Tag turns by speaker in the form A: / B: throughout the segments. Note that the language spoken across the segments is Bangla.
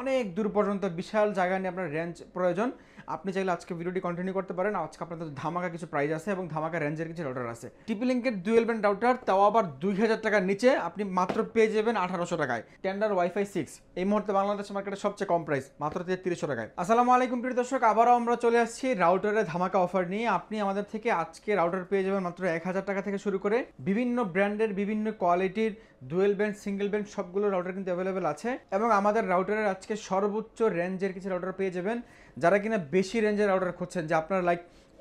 A: অনেক দূর পর্যন্ত বিশাল জায়গা নিয়ে আপনার রেঞ্জ প্রয়োজন। আপনি চাইলে আজকে ভিডিওটি কন্টিনিউ করতে পারেন। আজকে আপনাদের ধামাকা কিছু প্রাইস আছে এবং ধামাকা রেঞ্জের কিছু রাউটার আছে। টিপি লিঙ্কের ডুয়েল ব্যান্ড রাউটার, তাও আবার 2000 টাকার নিচে আপনি মাত্র পেয়ে যাবেন 1800 টাকায়। টেন্ডার ওয়াইফাই 6 এই মুহূর্তে বাংলাদেশ মার্কেটে সবচেয়ে কম প্রাইস, মাত্র 3300 টাকায়। আসসালামু আলাইকুম প্রিয় দর্শক, আবারও আমরা চলে আসছি রাউটারের ধামাকা অফার নিয়ে। আপনি আমাদের থেকে আজকে রাউটার পেয়ে যাবেন মাত্র 1000 টাকা থেকে শুরু করে বিভিন্ন ব্র্যান্ডের বিভিন্ন কোয়ালিটির ডুয়েল ব্যান্ড, সিঙ্গেল ব্যান্ড সবগুলো রাউটার কিন্তু অ্যাভেলেবেল আছে। এবং আমাদের রাউটারের আজকে সর্বোচ্চ রেঞ্জের কিছু রাউটার পেয়ে যাবেন। যারা কিনা বেশি রেঞ্জের রাউটার খুঁজছেন, যে আপনার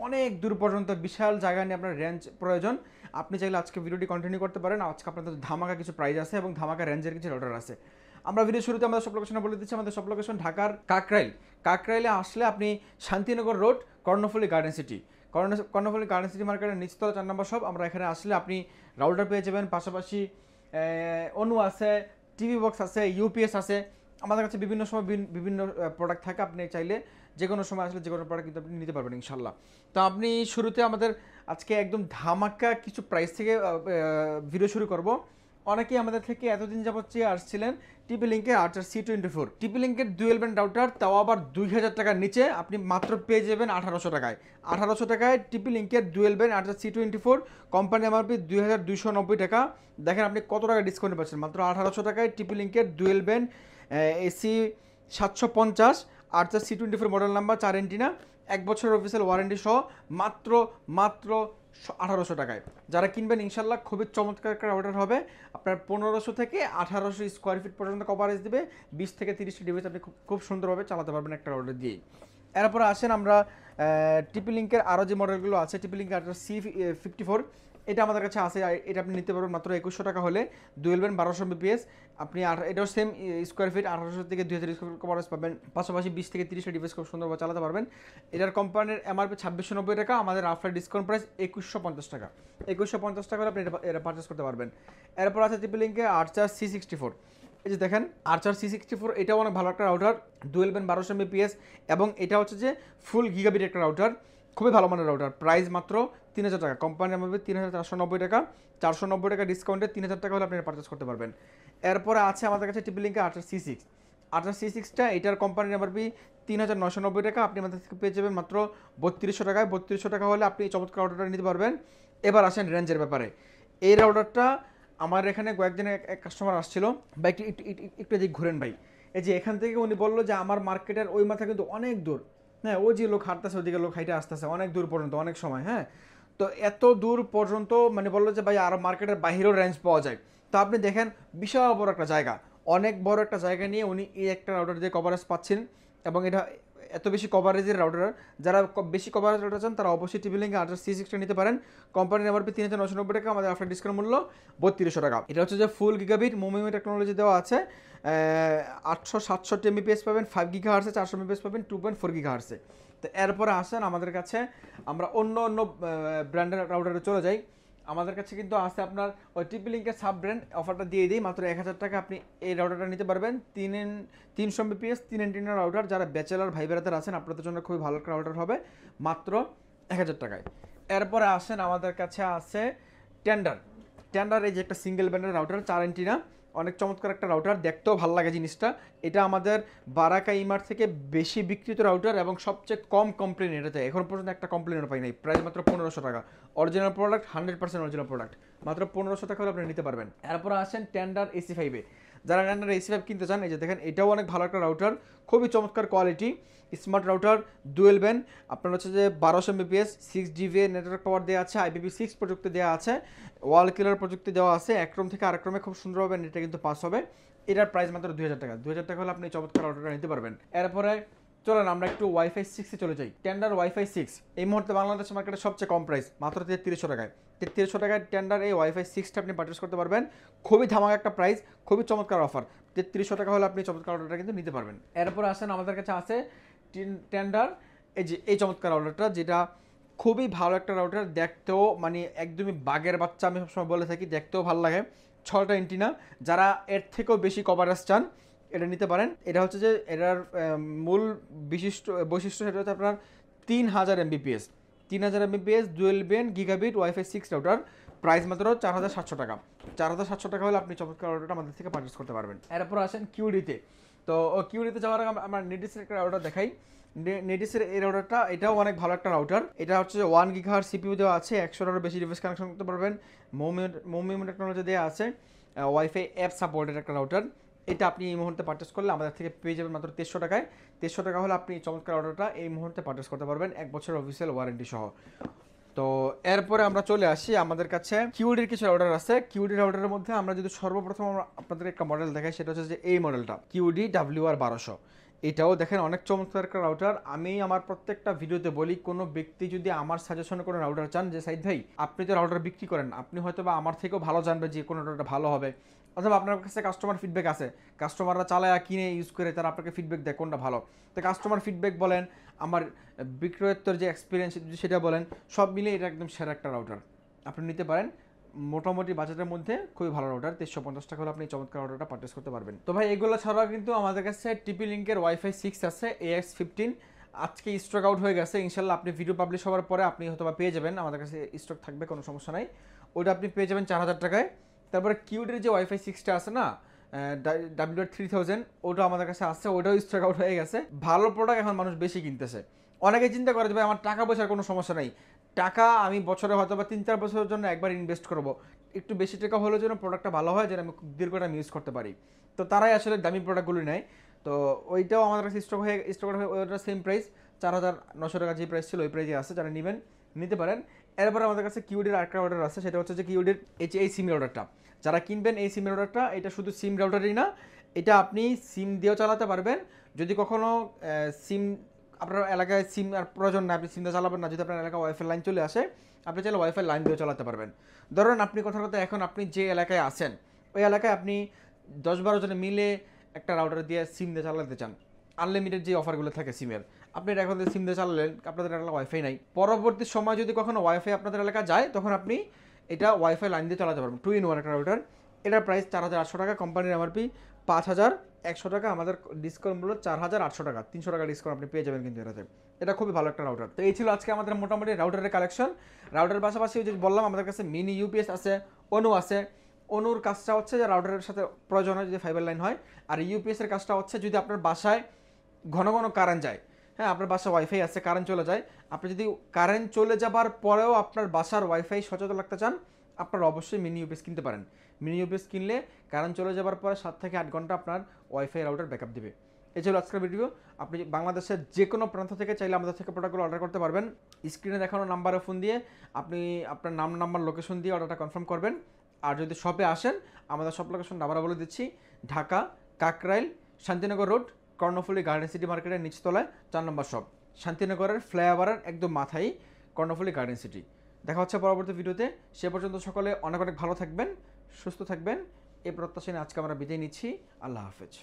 A: অনেক দূর পর্যন্ত বিশাল জায়গা নিয়ে আপনার রেঞ্জ প্রয়োজন, আপনি চাইলে আজকে ভিডিওটি কন্টিনিউ করতে পারেন। আজকে আপনাদের ধামাকা কিছু প্রাইস আছে এবং ধামাকা রেঞ্জের কিছু রাউটার আছে। আমরা ভিডিও শুরুতে আমাদের সব লোকেশন বলে দিচ্ছি। আমাদের সব লোকেশন ঢাকার কাকরাইলে আসলে আপনি Shantinagar road, Karnaphuli garden city, Karnaphuli garden city মার্কেটের নিচতলা 4 নম্বর শপ। আমরা এখানে আসলে আপনি রাউটার পেয়ে যাবেন, পাশাপাশি অনু আছে, টিভি বক্স আছে, ইউপিএস আছে। আমাদের কাছে বিভিন্ন সময় বিভিন্ন প্রোডাক্ট থাকে। আপনি চাইলে যে কোনো সময় আসলে যে কোনো প্রোডাক্ট কিন্তু আপনি নিতে পারবেন ইনশাল্লাহ। তো আপনি শুরুতে আমাদের আজকে একদম ধামাকা কিছু প্রাইস থেকে ভিডিও শুরু করব। অনেকেই আমাদের থেকে এতদিন যাবত চেয়ে আসছিলেন টিপি লিঙ্কের আর্চার C24, টিপি লিঙ্কের ডুয়েল ব্যান্ড রাউটার, তাও আবার 2000 টাকার নিচে আপনি মাত্র পেয়ে যাবেন 1800 টাকায়। 1800 টাকায় টিপি লিঙ্কের ডুয়েল ব্যান্ড আর্চার C24, কোম্পানি এমআরপি 2290 টাকা। দেখেন আপনি কত টাকা ডিসকাউন্ট পাচ্ছেন, মাত্র 1800 টাকায় টিপি লিঙ্কের ডুয়েল ব্যান্ড এসি 750 আর্চার C24 মডেল নাম্বার, 4 এন্টিনা, 1 বছরের অফিসিয়াল ওয়ারেন্টি সহ মাত্র 1800 টাকায়। যারা কিনবেন ইনশাল্লাহ খুবই চমৎকার একটা রাউটার হবে। আপনার 1500 থেকে 1800 স্কোয়ার ফিট পর্যন্ত কভারেজ দিবে। 20 থেকে 30টি ডিভাইস আপনি খুব সুন্দরভাবে চালাতে পারবেন একটা রাউটার দিয়ে। এরপরে আসেন আমরা টিপি লিঙ্কের আরও যে মডেলগুলো আছে। টিপি লিঙ্কের আর্চার C54 এটা আমাদের কাছে আছে। এটা আপনি নিতে পারবেন মাত্র 2100 টাকা হলে। ডুয়েল ব্যান্ড 1200 mbps আপনি এটাও সেম স্কোয়ার ফিট 1800 থেকে 2000 স্কোয়ার ফিট কভারেজ পাবেন। পাশাপাশি 20 থেকে 30টা ডিভাইস খুব সুন্দরভাবে চালাতে পারবেন। এটার কোম্পানির এমআরপি 2690 টাকা, আমাদের আফটার ডিসকাউন্ট প্রাইস 2150 টাকা। 2150 টাকা হলে আপনি এটা পারচেস করতে পারবেন। এরপর আছে টিপি লিঙ্কে আর্চার C64। এই যে দেখেন আর্চার C64, এটাও অনেক ভালো একটা রাউটার, ডুয়েল ব্যান্ড 1200 mbps এবং এটা হচ্ছে যে ফুল গিগাবিট একটা রাউটার, খুবই ভালো মানের রাউটার। প্রাইস মাত্র 3000 টাকা, কোম্পানির মধ্যে 3490 টাকা, 490 টাকা ডিসকাউন্টে 3000 টাকা হলে আপনি পারচেস করতে পারবেন। এরপরে আছে আমাদের কাছে টিপি লিঙ্কে আর্চার C6টা, এটার কোম্পানির এমআরপি 3990 টাকা, আপনি আমাদের থেকে পেয়ে যাবেন মাত্র 3200 টাকায়। 3200 টাকা হলে আপনি চমৎকার রাউটারটা নিতে পারবেন। এবার আসেন রেঞ্জের ব্যাপারে। এই রাউটারটা আমার এখানে কয়েকদিন এক কাস্টমার আসছিল, ভাই একটু এদিকে ঘুরেন ভাই। এই যে এখান থেকে উনি বললো যে আমার মার্কেটের ওই মাথা কিন্তু অনেক দূর, হ্যাঁ, ওই যে লোক হাঁটতেছে ওদিকে লোক হাইটে আসতেছে অনেক দূর পর্যন্ত, অনেক সময়, হ্যাঁ। তো এত দূর পর্যন্ত মানে বললো যে ভাই আর মার্কেটের বাইরেও রেঞ্জ পাওয়া যায়। তো আপনি দেখেন বিশাল বড় একটা জায়গা, অনেক বড় একটা জায়গা নিয়ে উনি এই একটা রাউটার দিয়ে কভারেজ পাচ্ছেন। এবং এটা এত বেশি কভারেজের রাউটার, যারা বেশি কভারেজ রাউটার চান তারা অবশ্যই টিপি লিঙ্কে আর্চার C6টা নিতে পারেন। কোম্পানির এমআরপি 3990 টাকা, আমাদের আফটার ডিসকাউন্ট মূল্য 3200 টাকা। এটা হচ্ছে যে ফুল গিগাবিট মোমিমি টেকনোলজি দেওয়া আছে। 867 mbps পাবেন, 5 GHz 400 mbps পাবেন, 2.4 GHz। তো এরপরে আসেন আমাদের কাছে, আমরা অন্য ব্র্যান্ডের রাউটারে চলে যাই। আমাদের কাছে কিন্তু আছে আপনার ওই টিপি লিঙ্কের সাব ব্র্যান্ড অফারটা দিয়ে দিই, মাত্র 1000 টাকা আপনি এই রাউটারটা নিতে পারবেন। 300 mbps 3 এন্টিনার রাউটার, যারা ব্যাচেলার ভাই বেড়াতে আছেন আপনাদের জন্য খুবই ভালো একটা রাউটার হবে মাত্র 1000 টাকায়। এরপরে আসেন আমাদের কাছে আছে টেন্ডার, এই যে একটা সিঙ্গেল ব্র্যান্ডের রাউটার, 4 এন্টিনা, অনেক চমৎকার একটা রাউটার, দেখতেও ভালো লাগে জিনিসটা। এটা আমাদের বারাকা ইমার থেকে বেশি বিক্রিত রাউটার এবং সবচেয়ে কম কমপ্লেন এটাতে, এখন পর্যন্ত একটা কমপ্লেনও পাই নাই। প্রাইস মাত্র 1500 টাকা, অরিজিনাল প্রোডাক্ট, 100% অরিজিনাল প্রোডাক্ট, মাত্র 1500 টাকা হলে আপনি নিতে পারবেন। এরপর আসেন টেন্ডার AC5-এ, যারা টেন্ডার AC5 কিনতে চান, এই যে দেখেন এটাও অনেক ভালো একটা রাউটার, খুবই চমৎকার quality, smart router, dual band, আপনার হচ্ছে যে 1200 mbps 6 GVA নেটওয়ার্ক পাওয়ার দেওয়া আছে, IPv6 প্রযুক্তি দেওয়া আছে, ওয়াল কিলার প্রযুক্তি দেওয়া আছে, এক ক্রম থেকে আরেক ক্রমে খুব সুন্দরভাবে নেটটা কিন্তু পাস হবে। এটার প্রাইস মাত্র 2000 টাকা। 2000 টাকা হলে আপনি চমৎকার রাউটারটা নিতে পারবেন। এরপরে চলেন আমরা একটু ওয়াইফাই 6-এ চলে যাই। টেন্ডার ওয়াইফাই 6 এই মুহূর্তে বাংলাদেশ মার্কেটে সবচেয়ে কম প্রাইস, মাত্র 3300 টাকায়। 3300 টাকায় টেন্ডার এই ওয়াইফাই 6টা আপনি পারচেস করতে পারবেন। খুবই ধামাকা একটা প্রাইস, খুবই চমৎকার অফার। 3300 টাকা হলে আপনি চমৎকার রাউটারটা কিন্তু নিতে পারবেন। এরপর আসেন আমাদের কাছে আছে টেন্ডার, এই যে এই চমৎকার রাউটারটা, যেটা খুবই ভালো একটা রাউটার, দেখতেও মানে একদমই বাঘের বাচ্চা, আমি সবসময় বলে থাকি, দেখতেও ভালো লাগে। 6টা এন্টিনা, যারা এর থেকেও বেশি কভারেজ চান এটা নিতে পারেন। এটা হচ্ছে যে এটার মূল বৈশিষ্ট্য সেটা হচ্ছে আপনার 3000 mbps 3000 mbps dual band gigabit wifi 6 router, price মাত্র 4700 টাকা। 4700 টাকা হলে আপনি চমৎকার রাউটারটা আমাদের থেকে পারচেস করতে পারবেন। এরপর আসেন কিউডিতে। তো কিউডিতে যাওয়ার আগে আমরা নেডিসের একটা রাউটার দেখাই। নেডিসের এই রাউটারটা এটাও অনেক ভালো একটা রাউটার। এটা হচ্ছে 1 গিগাহার্টজ সিপিইউ দেওয়া আছে, 100টারও বেশি ডিভাইস কানেকশন করতে পারবেন। মোমিও টেকনোলজি দেওয়া আছে, ওয়াইফাই অ্যাপ সাপোর্টেড একটা রাউটার। এটা আপনি এই মুহূর্তে পারচেস করলে আমাদের থেকে পেয়ে যাবেন মাত্র 2300 টাকায়। 2300 টাকা হলে আপনি চমৎকার অর্ডারটা এই মুহূর্তে পারচেস করতে পারবেন 1 বছরের অফিসিয়াল ওয়ারেন্টি সহ। তো এরপরে আমরা চলে আসি, আমাদের কাছে কিউডির কিছু রাউটার আছে। কিউডি রাউটারের মধ্যে আমরা যদি সর্বপ্রথম আপনাদের একটা মডেল দেখাই, সেটা হচ্ছে যে এই মডেলটা কিউডি WR1200। এটাও দেখেন অনেক চমৎকার একটা রাউটার। আমি আমার প্রত্যেকটা ভিডিওতে বলি, কোনো ব্যক্তি যদি আমার সাজেশনে কোনো রাউটার চান, যে সাইদ ভাই আপনি তো রাউটার বিক্রি করেন, আপনি হয়তো বা আমার থেকেও ভালো জানবেন যে কোনো রাউটারটা ভালো হবে, অথবা আপনার কাছে কাস্টমার ফিডব্যাক আছে, কাস্টমাররা চালায় কিনে ইউজ করে তারা আপনাকে ফিডব্যাক দেয় কোনটা ভালো। তো কাস্টমার ফিডব্যাক বলেন, আমার বিক্রয়োত্তর যে এক্সপিরিয়েন্স সেটা বলেন, সব মিলে এটা একদম সেরা একটা রাউটার, আপনি নিতে পারেন। মোটামুটি বাজেটের মধ্যে খুবই ভালো রাউটার। 350 টাকা হলে আপনি চমৎকার রাউটারটা পারচেস করতে পারবেন। তো ভাই এগুলো ছাড়াও কিন্তু আমাদের কাছে টিপি লিঙ্কের ওয়াইফাই 6 আছে, AX15। আজকে স্টক আউট হয়ে গেছে, ইনশাল্লাহ আপনি ভিডিও পাবলিশ হওয়ার পরে আপনি হয়তো বা পেয়ে যাবেন, আমাদের কাছে স্টক থাকবে, কোনো সমস্যা নাই। ওইটা আপনি পেয়ে যাবেন 4000 টাকায়। তারপরে কিউডের যে ওয়াইফাই 6টা আছে না, WR3000, ওটা আমাদের কাছে আছে, ওটাও স্টক আউট হয়ে গেছে। ভালো প্রোডাক্ট এখন মানুষ বেশি কিনতেছে। অনেকে চিন্তা করে যে ভাই আমার টাকা পয়সার কোনো সমস্যা নেই, টাকা আমি বছরে হয়তো বা 3-4 বছরের জন্য একবার ইনভেস্ট করবো, একটু বেশি টাকা হলেও যেন প্রোডাক্টটা ভালো হয়, যেন আমি দীর্ঘ টাইম ইউজ করতে পারি। তো তারাই আসলে দামি প্রোডাক্টগুলো নেয়। তো ওইটাও আমাদের কাছে স্টক হয়ে ওইটা সেম প্রাইস, 4900 টাকা যে প্রাইস ছিল ওই প্রাইসে আছে, যারা নেবেন নিতে পারেন। এরপরে আমাদের কাছে কিউডির আরেকটা অর্ডার আছে, সেটা হচ্ছে যে কিউডির এই সিম রাউটারটা। যারা কিনবেন এই সিম রাউটারটা, এটা শুধু সিম রাউটারই না, এটা আপনি সিম দিয়েও চালাতে পারবেন। যদি কখনো সিম আপনার এলাকায় সিম আর প্রয়োজন না, আপনি সিম দিয়ে চালাবেন না, যদি আপনার এলাকায় ওয়াইফাই লাইন চলে আসে, আপনি চাইলে ওয়াইফাই লাইন দিয়েও চালাতে পারবেন। ধরুন আপনি কথা এখন আপনি যে এলাকায় আছেন, ওই এলাকায় আপনি 10-12 জনে মিলে একটা রাউটার দিয়ে সিম দিয়ে চালাতে চান, আনলিমিটেড যে অফারগুলো থাকে সিমের, আপনি এখন সিম দিয়ে চালালেন, আপনাদের এলাকায় ওয়াইফাই নাই, পরবর্তী সময় যদি কখনো ওয়াইফাই আপনাদের এলাকায় যায়, তখন আপনি এটা ওয়াইফাই লাইন দিয়ে চালাতে পারবেন। 2-in-1 একটা রাউটার। এটার প্রাইস 4800 টাকা, কোম্পানির এমআরপি 5100 টাকা, আমাদের ডিসকাউন্ট মূল্য 4800 টাকা, 300 টাকা ডিসকাউন্ট আপনি পেয়ে যাবেন কিন্তু এটাতে। এটা খুবই ভালো একটা রাউটার। তো এই ছিল আজকে আমাদের মোটামুটি রাউটারের কালেকশন। রাউটারের পাশাপাশি যে বললাম আমাদের কাছে মিনি ইউপিএস আছে, অনু আছে। অনুর কাজটা হচ্ছে যে রাউটারের সাথে প্রয়োজন হয় যদি ফাইবার লাইন হয়, আর ইউপিএসের কাজটা হচ্ছে যদি আপনার বাসায় ঘন ঘন কারেন্ট যায়, হ্যাঁ আপনার বাসায় ওয়াইফাই আছে, কারেন্ট চলে যায়, আপনি যদি কারেন্ট চলে যাবার পরেও আপনার বাসার ওয়াইফাই সচেতন রাখতে চান, আপনারা অবশ্যই মিনি ইউপিএস কিনতে পারেন। মিনি ইউপিএস কিনলে কারেন্ট চলে যাবার পরে 7 থেকে 8 ঘন্টা আপনার ওয়াইফাই রাউটার ব্যাকআপ দেবে। এই ছিল আজকের ভিডিও। আপনি বাংলাদেশের যে কোনো প্রান্ত থেকে চাইলে আমাদের থেকে প্রোডাক্টগুলো অর্ডার করতে পারবেন। স্ক্রিনে দেখানো নাম্বারে ফোন দিয়ে আপনি আপনার নাম্বার লোকেশন দিয়ে অর্ডারটা কনফার্ম করবেন। আর যদি শপে আসেন, আমাদের সব লোকেশন আবার বলে দিচ্ছি, Dhaka Kakrail Shantinagar road, Karnaphuli garden city মার্কেটের নিচতলায় 4 নম্বর শপ, শান্তিনগরের ফ্লাইওভারের একদম মাথায় কর্ণফুলী গার্ডেন সিটি। দেখা হচ্ছে পরবর্তী ভিডিওতে। সে পর্যন্ত সকলে অনেক অনেক ভালো থাকবেন, সুস্থ থাকবেন, এই প্রত্যাশা নিয়ে আজকে আমরা বিদায় নিচ্ছি। আল্লাহ হাফেজ।